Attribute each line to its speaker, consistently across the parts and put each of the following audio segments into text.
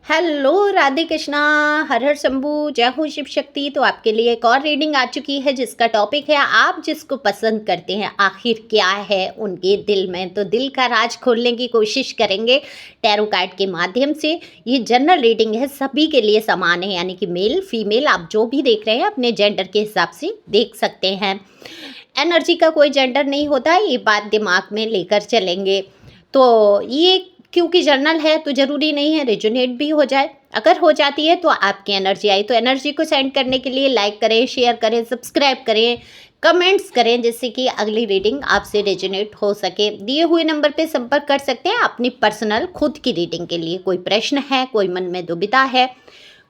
Speaker 1: Hello Radhe Krishna. हर हर शंभू, जय हो शिव शक्ति। तो आपके लिए एक और रीडिंग आ चुकी है जिसका टॉपिक है आप जिसको पसंद करते हैं आखिर क्या है उनके दिल में। तो दिल का राज खोलने की कोशिश करेंगे टैरो कार्ड के माध्यम से। ये जनरल रीडिंग है, सभी के लिए समान है, यानी कि मेल फीमेल आप जो भी देख रहे हैं अपने जेंडर के हिसाब से देख सकते हैं। एनर्जी का कोई जेंडर नहीं होता, ये बात दिमाग में लेकर चलेंगे। तो ये क्योंकि जर्नल है तो ज़रूरी नहीं है रेजोनेट भी हो जाए। अगर हो जाती है तो आपकी एनर्जी आई, तो एनर्जी को सेंड करने के लिए लाइक करें, शेयर करें, सब्सक्राइब करें, कमेंट्स करें, जिससे कि अगली रीडिंग आपसे रेजोनेट हो सके। दिए हुए नंबर पे संपर्क कर सकते हैं अपनी पर्सनल खुद की रीडिंग के लिए। कोई प्रश्न है, कोई मन में दुविधा है,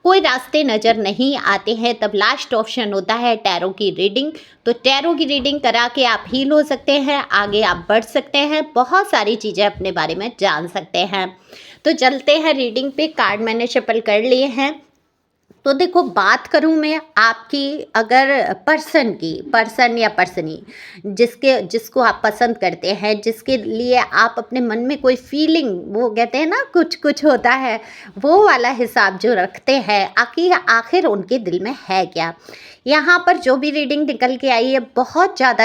Speaker 1: कोई रास्ते नज़र नहीं आते हैं, तब लास्ट ऑप्शन होता है टैरो की रीडिंग। तो टैरो की रीडिंग करा के आप हील हो सकते हैं, आगे आप बढ़ सकते हैं, बहुत सारी चीज़ें अपने बारे में जान सकते हैं। तो चलते हैं रीडिंग पे। कार्ड मैंने शफल कर लिए हैं। तो देखो, बात करूं मैं आपकी, अगर पर्सन या पर्सनी जिसको आप पसंद करते हैं, जिसके लिए आप अपने मन में कोई फीलिंग, वो कहते हैं ना कुछ कुछ होता है, वो वाला हिसाब जो रखते हैं, आखिर उनके दिल में है क्या। यहाँ पर जो भी रीडिंग निकल के आई है, बहुत ज़्यादा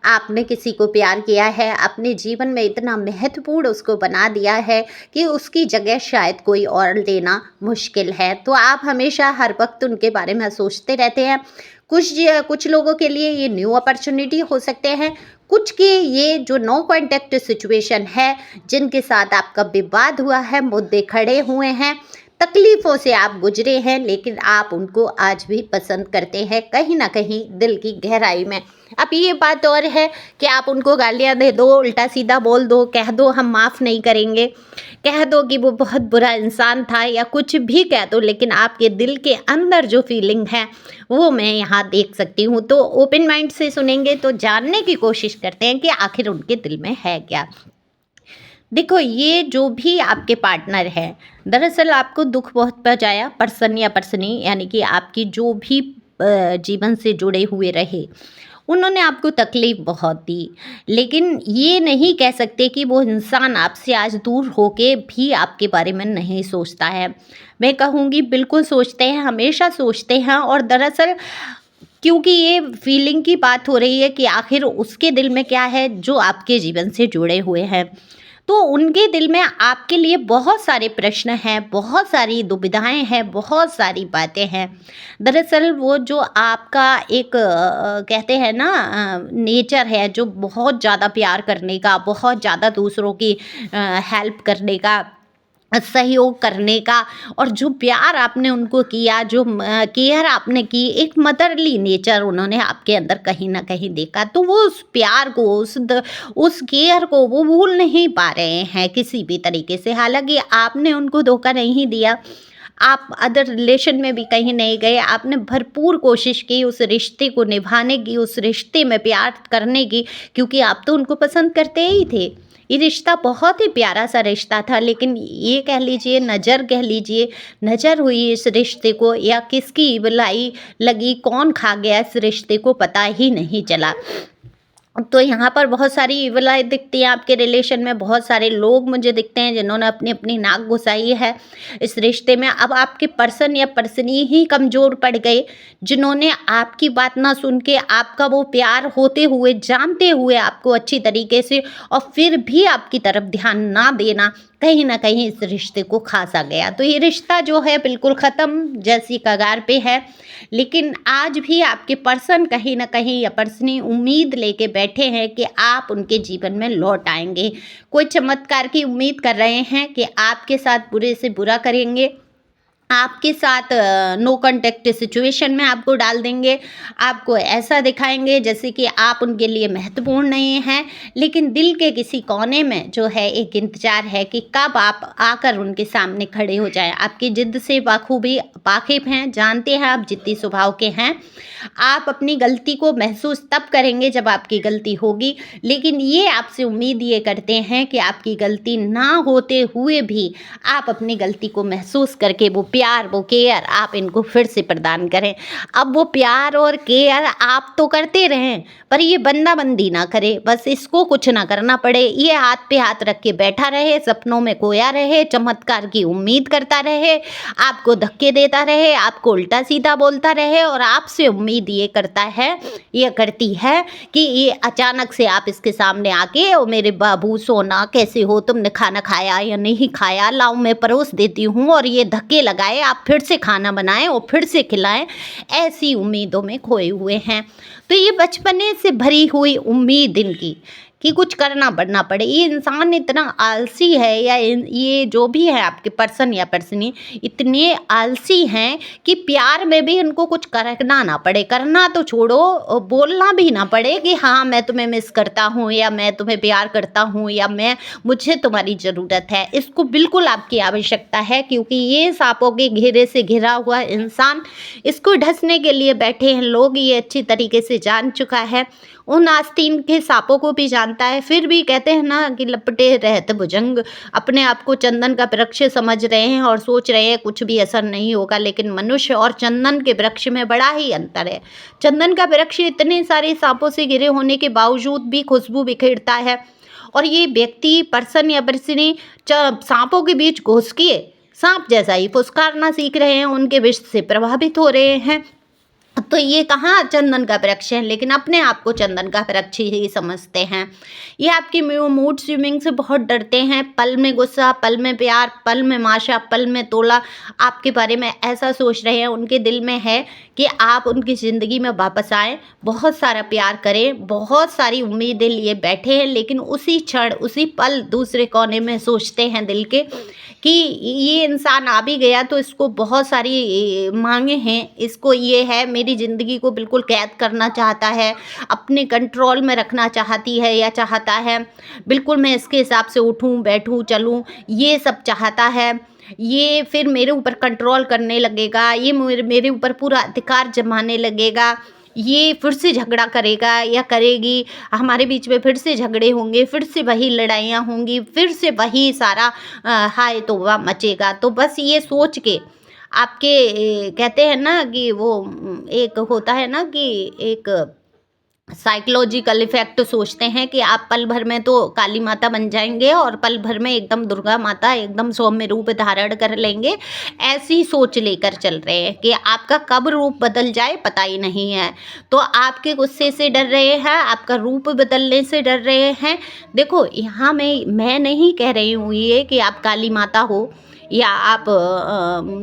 Speaker 1: आपने किसी को प्यार किया है, अपने जीवन में इतना महत्वपूर्ण उसको बना दिया है कि उसकी जगह शायद कोई और लेना मुश्किल है। तो आप हमेशा हर वक्त उनके बारे में सोचते रहते हैं। कुछ लोगों के लिए ये न्यू अपॉर्चुनिटी हो सकते हैं, कुछ के ये जो नो कॉन्टैक्ट सिचुएशन है, जिनके साथ आपका विवाद हुआ है, मुद्दे खड़े हुए हैं, तकलीफ़ों से आप गुजरे हैं, लेकिन आप उनको आज भी पसंद करते हैं कहीं ना कहीं दिल की गहराई में। अब ये बात और है कि आप उनको गालियाँ दे दो, उल्टा सीधा बोल दो, कह दो हम माफ़ नहीं करेंगे, कह दो कि वो बहुत बुरा इंसान था, या कुछ भी कह दो, लेकिन आपके दिल के अंदर जो फीलिंग है वो मैं यहाँ देख सकती हूँ। तो ओपन माइंड से सुनेंगे तो जानने की कोशिश करते हैं कि आखिर उनके दिल में है क्या। देखो, ये जो भी आपके पार्टनर है, दरअसल आपको दुख बहुत पहुंचाया, पर्सन या पर्सनी, यानी कि आपकी जो भी जीवन से जुड़े हुए रहे, उन्होंने आपको तकलीफ़ बहुत दी। लेकिन ये नहीं कह सकते कि वो इंसान आपसे आज दूर होके भी आपके बारे में नहीं सोचता है। मैं कहूँगी बिल्कुल सोचते हैं, हमेशा सोचते हैं। और दरअसल क्योंकि ये फीलिंग की बात हो रही है कि आखिर उसके दिल में क्या है जो आपके जीवन से जुड़े हुए हैं, तो उनके दिल में आपके लिए बहुत सारे प्रश्न हैं, बहुत सारी दुविधाएं हैं, बहुत सारी बातें हैं। दरअसल वो जो आपका एक कहते हैं ना नेचर है, जो बहुत ज़्यादा प्यार करने का, बहुत ज़्यादा दूसरों की हेल्प करने का, सहयोग करने का, और जो प्यार आपने उनको किया, जो केयर आपने की, एक मदरली नेचर उन्होंने आपके अंदर कहीं ना कहीं देखा। तो वो उस प्यार को, उस केयर को वो भूल नहीं पा रहे हैं किसी भी तरीके से। हालांकि आपने उनको धोखा नहीं दिया, आप अदर रिलेशन में भी कहीं नहीं गए, आपने भरपूर कोशिश की उस रिश्ते को निभाने की, उस रिश्ते में प्यार करने की, क्योंकि आप तो उनको पसंद करते ही थे। ये रिश्ता बहुत ही प्यारा सा रिश्ता था, लेकिन ये कह लीजिए, नज़र कह लीजिए, नज़र हुई इस रिश्ते को, या किसकी बुलाई लगी, कौन खा गया इस रिश्ते को, पता ही नहीं चला। तो यहाँ पर बहुत सारी इवलाएँ दिखती हैं आपके रिलेशन में, बहुत सारे लोग मुझे दिखते हैं जिन्होंने अपनी अपनी नाक घुसाई है इस रिश्ते में। अब आपके पर्सन या पर्सनी ही कमज़ोर पड़ गए, जिन्होंने आपकी बात ना सुन के, आपका वो प्यार होते हुए, जानते हुए आपको अच्छी तरीके से, और फिर भी आपकी तरफ ध्यान ना देना, कहीं ना कहीं इस रिश्ते को खा सा गया। तो ये रिश्ता जो है बिल्कुल ख़त्म जैसी कगार पे है। लेकिन आज भी आपके पर्सन कहीं ना कहीं, या पर्सनी, उम्मीद लेके बैठे हैं कि आप उनके जीवन में लौट आएंगे। कोई चमत्कार की उम्मीद कर रहे हैं कि आपके साथ बुरे से बुरा करेंगे, आपके साथ नो कॉन्टैक्ट सिचुएशन में आपको डाल देंगे, आपको ऐसा दिखाएंगे जैसे कि आप उनके लिए महत्वपूर्ण नहीं हैं। लेकिन दिल के किसी कोने में जो है एक इंतज़ार है कि कब आप आकर उनके सामने खड़े हो जाएं। आपकी जिद से बाखूबी वाकिफ़ हैं, जानते हैं आप जिद्दी स्वभाव के हैं। आप अपनी गलती को महसूस तब करेंगे जब आपकी गलती होगी, लेकिन ये आपसे उम्मीद ये करते हैं कि आपकी गलती ना होते हुए भी आप अपनी गलती को महसूस करके वो प्यार, वो केयर आप इनको फिर से प्रदान करें। अब वो प्यार और केयर आप तो करते रहें, पर ये बंदा-बंदी ना करे, बस इसको कुछ ना करना पड़े। ये हाथ पे हाथ रख के बैठा रहे, सपनों में खोया रहे, चमत्कार की उम्मीद करता रहे, आपको धक्के देता रहे, आपको उल्टा-सीधा बोलता रहे और आपसे उम्मीद ये करता है, ये करती है कि ये अचानक से आप इसके सामने आके, "ओ मेरे बाबू, सोना कैसे हो? तुमने खाना खाया या नहीं खाया? लाओ मैं परोस देती हूँ", और ये धक्के लगाए, आप फिर से खाना बनाएँ और फिर से खिलाएँ। ऐसी उम्मीदों में खोए हुए हैं। तो ये बचपने से भरी हुई उम्मीद इनकी कि कुछ करना बढ़ना पड़े। ये इंसान इतना आलसी है, या ये जो भी है आपके पर्सन या पर्सनी इतने आलसी हैं कि प्यार में भी इनको कुछ करना ना पड़े। करना तो छोड़ो, बोलना भी ना पड़े कि हाँ मैं तुम्हें मिस करता हूँ, या मैं तुम्हें प्यार करता हूँ, या मुझे तुम्हारी ज़रूरत है। इसको बिल्कुल आपकी आवश्यकता है, क्योंकि ये सांपों के घेरे से घिरा हुआ इंसान, इसको ढंसने के लिए बैठे हैं लोग, ये अच्छी तरीके से जान चुका है। उन आस्तीन के सांपों को भी जानता है, फिर भी कहते हैं ना कि लपटे रहत भुजंग, अपने आप को चंदन का वृक्ष समझ रहे हैं और सोच रहे हैं कुछ भी असर नहीं होगा। लेकिन मनुष्य और चंदन के वृक्ष में बड़ा ही अंतर है। चंदन का वृक्ष इतने सारे सांपों से घिरे होने के बावजूद भी खुशबू बिखेरता है, और ये व्यक्ति, पर्सन या पर्सनी सांपों के बीच घुस के सांप जैसा ही फुसकारना सीख रहे हैं, उनके विष से प्रभावित हो रहे हैं। तो ये कहाँ चंदन का वृक्ष है, लेकिन अपने आप को चंदन का वृक्ष ही समझते हैं। ये आपकी मूड स्विंगिंग से बहुत डरते हैं। पल में गुस्सा, पल में प्यार, पल में माशा, पल में तोला, आपके बारे में ऐसा सोच रहे हैं। उनके दिल में है कि आप उनकी ज़िंदगी में वापस आएँ, बहुत सारा प्यार करें, बहुत सारी उम्मीदें लिए बैठे हैं, लेकिन उसी क्षण, उसी पल दूसरे कोने में सोचते हैं दिल के कि ये इंसान आ भी गया तो इसको बहुत सारी मांगे हैं, इसको ये है, मेरी ज़िंदगी को बिल्कुल कैद करना चाहता है, अपने कंट्रोल में रखना चाहती है या चाहता है, बिल्कुल मैं इसके हिसाब से उठूं बैठूं चलूं, ये सब चाहता है। ये फिर मेरे ऊपर कंट्रोल करने लगेगा, ये मेरे ऊपर पूरा अधिकार जमाने लगेगा, ये फिर से झगड़ा करेगा या करेगी, हमारे बीच में फिर से झगड़े होंगे, फिर से वही लड़ाइयाँ होंगी, फिर से वही सारा हाय तौबा मचेगा। तो बस ये सोच के आपके कहते हैं ना कि वो एक होता है ना कि एक साइकोलॉजिकल इफ़ेक्ट सोचते हैं कि आप पल भर में तो काली माता बन जाएंगे और पल भर में एकदम दुर्गा माता एकदम सौम्य रूप धारण कर लेंगे। ऐसी सोच लेकर चल रहे हैं कि आपका कब रूप बदल जाए पता ही नहीं है। तो आपके गुस्से से डर रहे हैं, आपका रूप बदलने से डर रहे हैं। देखो यहाँ मैं नहीं कह रही हूँ ये कि आप काली माता हो या आप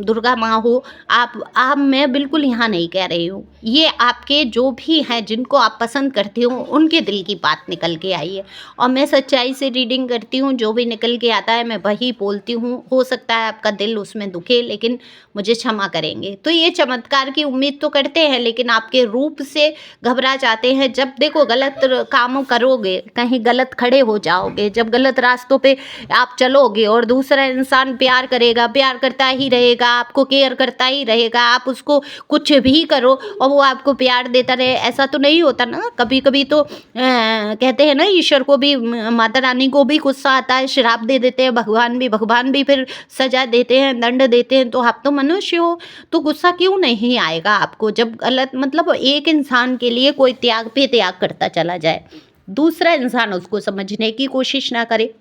Speaker 1: दुर्गा माँ हो, आप मैं बिल्कुल यहाँ नहीं कह रही हूँ। ये आपके जो भी हैं जिनको आप पसंद करती हो उनके दिल की बात निकल के आई है, और मैं सच्चाई से रीडिंग करती हूँ, जो भी निकल के आता है मैं वही बोलती हूँ। हो सकता है आपका दिल उसमें दुखे, लेकिन मुझे क्षमा करेंगे। तो ये चमत्कार की उम्मीद तो करते हैं, लेकिन आपके रूप से घबरा जाते हैं। जब देखो गलत काम करोगे, कहीं गलत खड़े हो जाओगे, जब गलत रास्तों पे आप चलोगे और दूसरा इंसान प्यार करेगा, प्यार करता ही रहेगा, आपको केयर करता ही रहेगा, आप उसको कुछ भी करो और वो आपको प्यार देता रहे, ऐसा तो नहीं होता ना। कभी कभी तो कहते हैं ना ईश्वर को भी, माता रानी को भी गुस्सा आता है, श्राप दे देते हैं, भगवान भी फिर सजा देते हैं, दंड देते हैं। तो आप तो मनुष्य हो, तो गुस्सा क्यों नहीं आएगा आपको जब गलत, मतलब एक इंसान के लिए कोई त्याग पे त्याग करता चला जाए, दूसरा इंसान उसको समझने की कोशिश ना करे,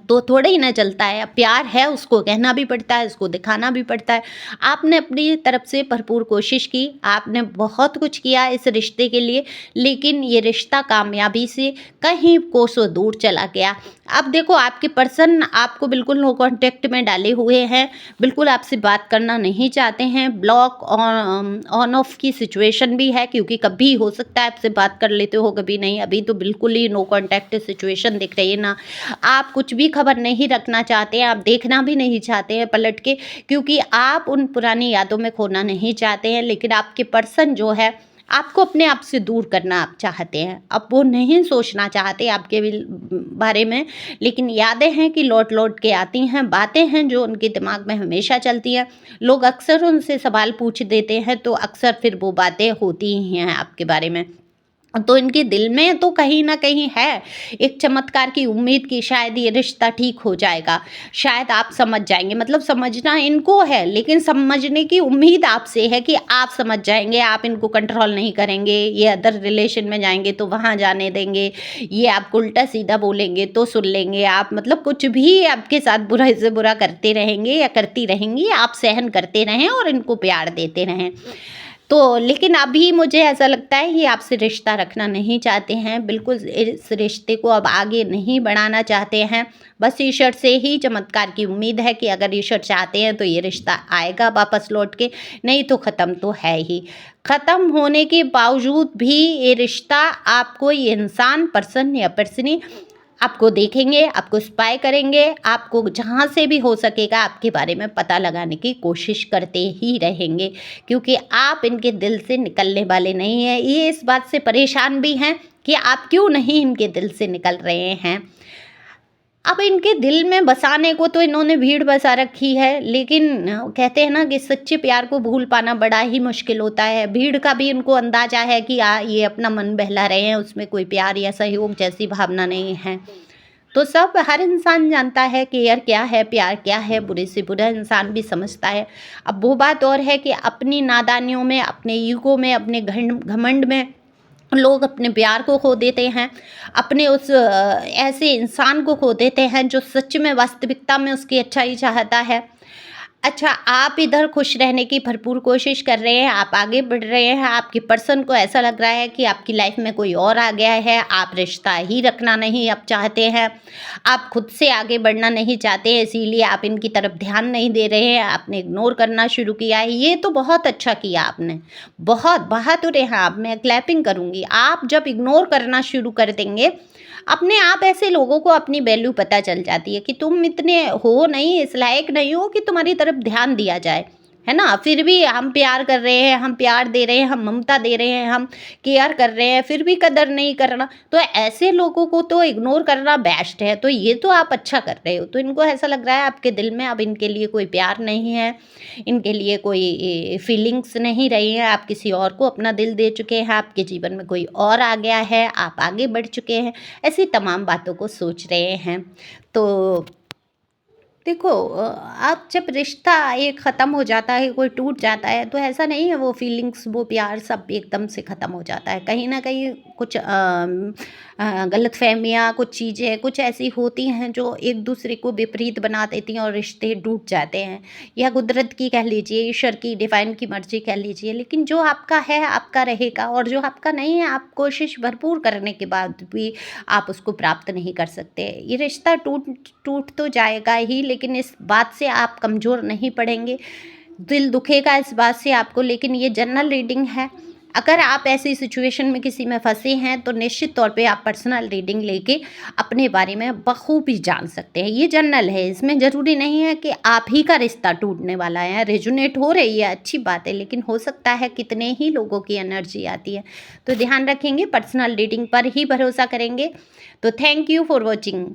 Speaker 1: तो थोड़ा ही ना चलता है। प्यार है उसको कहना भी पड़ता है, उसको दिखाना भी पड़ता है। आपने अपनी तरफ से भरपूर कोशिश की, आपने बहुत कुछ किया इस रिश्ते के लिए, लेकिन ये रिश्ता कामयाबी से कहीं कोसों दूर चला गया। अब देखो आपके पर्सन आपको बिल्कुल नो कांटेक्ट में डाले हुए हैं, बिल्कुल आपसे बात करना नहीं चाहते हैं, ब्लॉक ऑन ऑफ की सिचुएशन भी है, क्योंकि कभी हो सकता है आपसे बात कर लेते हो, कभी नहीं। अभी तो बिल्कुल ही नो कांटेक्ट सिचुएशन दिख रही है ना। आप कुछ भी खबर नहीं रखना चाहते हैं, आप देखना भी नहीं चाहते हैं पलट के, क्योंकि आप उन पुरानी यादों में खोना नहीं चाहते हैं। लेकिन आपके पर्सन जो है आपको अपने आप से दूर करना आप चाहते हैं, अब वो नहीं सोचना चाहते आपके बारे में, लेकिन यादें हैं कि लौट लौट के आती हैं, बातें हैं जो उनके दिमाग में हमेशा चलती हैं। लोग अक्सर उनसे सवाल पूछ देते हैं, तो अक्सर फिर वो बातें होती ही हैं आपके बारे में। तो इनके दिल में तो कहीं न कहीं है एक चमत्कार की उम्मीद कि शायद ये रिश्ता ठीक हो जाएगा, शायद आप समझ जाएँगे। मतलब समझना इनको है, लेकिन समझने की उम्मीद आपसे है कि आप समझ जाएँगे, आप इनको कंट्रोल नहीं करेंगे, ये अदर रिलेशन में जाएँगे तो वहाँ जाने देंगे, ये आपको उल्टा-सीधा बोलेंगे तो सुन लेंगे आप। मतलब कुछ भी आपके साथ बुरा से बुरा करते रहेंगे या करती रहेंगी, आप सहन करते रहें और इनको प्यार देते रहें। तो लेकिन अभी मुझे ऐसा लगता है ये आपसे रिश्ता रखना नहीं चाहते हैं, बिल्कुल इस रिश्ते को अब आगे नहीं बढ़ाना चाहते हैं। बस ईश्वर से ही चमत्कार की उम्मीद है कि अगर ईश्वर चाहते हैं तो ये रिश्ता आएगा वापस लौट के, नहीं तो ख़त्म तो है ही। ख़त्म होने के बावजूद भी ये रिश्ता आपको ये इंसान पर्सन या पर्सनी आपको देखेंगे, आपको स्पाई करेंगे, आपको जहाँ से भी हो सकेगा आपके बारे में पता लगाने की कोशिश करते ही रहेंगे, क्योंकि आप इनके दिल से निकलने वाले नहीं हैं। ये इस बात से परेशान भी हैं कि आप क्यों नहीं इनके दिल से निकल रहे हैं। अब इनके दिल में बसाने को तो इन्होंने भीड़ बसा रखी है, लेकिन कहते हैं ना कि सच्चे प्यार को भूल पाना बड़ा ही मुश्किल होता है। भीड़ का भी इनको अंदाज़ा है कि ये अपना मन बहला रहे हैं, उसमें कोई प्यार या सहयोग जैसी भावना नहीं है। तो सब हर इंसान जानता है कि यार क्या है, प्यार क्या है, बुरे से बुरा इंसान भी समझता है। अब वो बात और है कि अपनी नादानियों में, अपने ईगो में, अपने घमंड में लोग अपने प्यार को खो देते हैं, अपने उस ऐसे इंसान को खो देते हैं जो सच में वास्तविकता में उसकी अच्छाई चाहता है। अच्छा, आप इधर खुश रहने की भरपूर कोशिश कर रहे हैं, आप आगे बढ़ रहे हैं, आपके पर्सन को ऐसा लग रहा है कि आपकी लाइफ में कोई और आ गया है, आप रिश्ता ही रखना नहीं अब चाहते हैं, आप खुद से आगे बढ़ना नहीं चाहते हैं, इसीलिए आप इनकी तरफ ध्यान नहीं दे रहे हैं, आपने इग्नोर करना शुरू किया है। ये तो बहुत अच्छा किया आपने, बहुत बहादुर हैं आप, मैं क्लैपिंग करूँगी। आप जब इग्नोर करना शुरू कर देंगे, अपने आप ऐसे लोगों को अपनी वैल्यू पता चल जाती है कि तुम इतने हो नहीं, इस लायक नहीं हो कि तुम्हारी तरफ ध्यान दिया जाए, है ना? फिर भी हम प्यार कर रहे हैं, हम प्यार दे रहे हैं, हम ममता दे रहे हैं, हम केयर कर रहे हैं, फिर भी कदर नहीं करना। तो ऐसे लोगों को तो इग्नोर करना बेस्ट है। तो ये तो आप अच्छा कर रहे हो। तो इनको ऐसा लग रहा है आपके दिल में अब इनके लिए कोई प्यार नहीं है, इनके लिए कोई फीलिंग्स नहीं रही हैं, आप किसी और को अपना दिल दे चुके हैं, आपके जीवन में कोई और आ गया है, आप आगे बढ़ चुके हैं, ऐसी तमाम बातों को सोच रहे हैं। तो देखो, आप जब रिश्ता एक ख़त्म हो जाता है, कोई टूट जाता है, तो ऐसा नहीं है वो फीलिंग्स, वो प्यार सब एकदम से ख़त्म हो जाता है। कहीं न कहीं कुछ गलतफ़हमियाँ, कुछ चीज़ें कुछ ऐसी होती हैं जो एक दूसरे को विपरीत बना देती हैं और रिश्ते टूट जाते हैं। या कुदरत की कह लीजिए, ईश्वर की, डिवाइन की मर्ज़ी कह लीजिए, लेकिन जो आपका है, आपका रहेगा, और जो आपका नहीं है, आप कोशिश भरपूर करने के बाद भी आप उसको प्राप्त नहीं कर सकते। ये रिश्ता टूट टूट तो जाएगा ही, लेकिन इस बात से आप कमज़ोर नहीं पड़ेंगे। दिल दुखेगा इस बात से आपको, लेकिन ये जनरल रीडिंग है। अगर आप ऐसी सिचुएशन में किसी में फँसे हैं, तो निश्चित तौर पे आप पर्सनल रीडिंग लेके अपने बारे में बखूबी जान सकते हैं। ये जनरल है, इसमें ज़रूरी नहीं है कि आप ही का रिश्ता टूटने वाला है। रेजोनेट हो रही है, अच्छी बात है, लेकिन हो सकता है कितने ही लोगों की एनर्जी आती है। तो ध्यान रखेंगे, पर्सनल रीडिंग पर ही भरोसा करेंगे। तो थैंक यू फॉर वॉचिंग।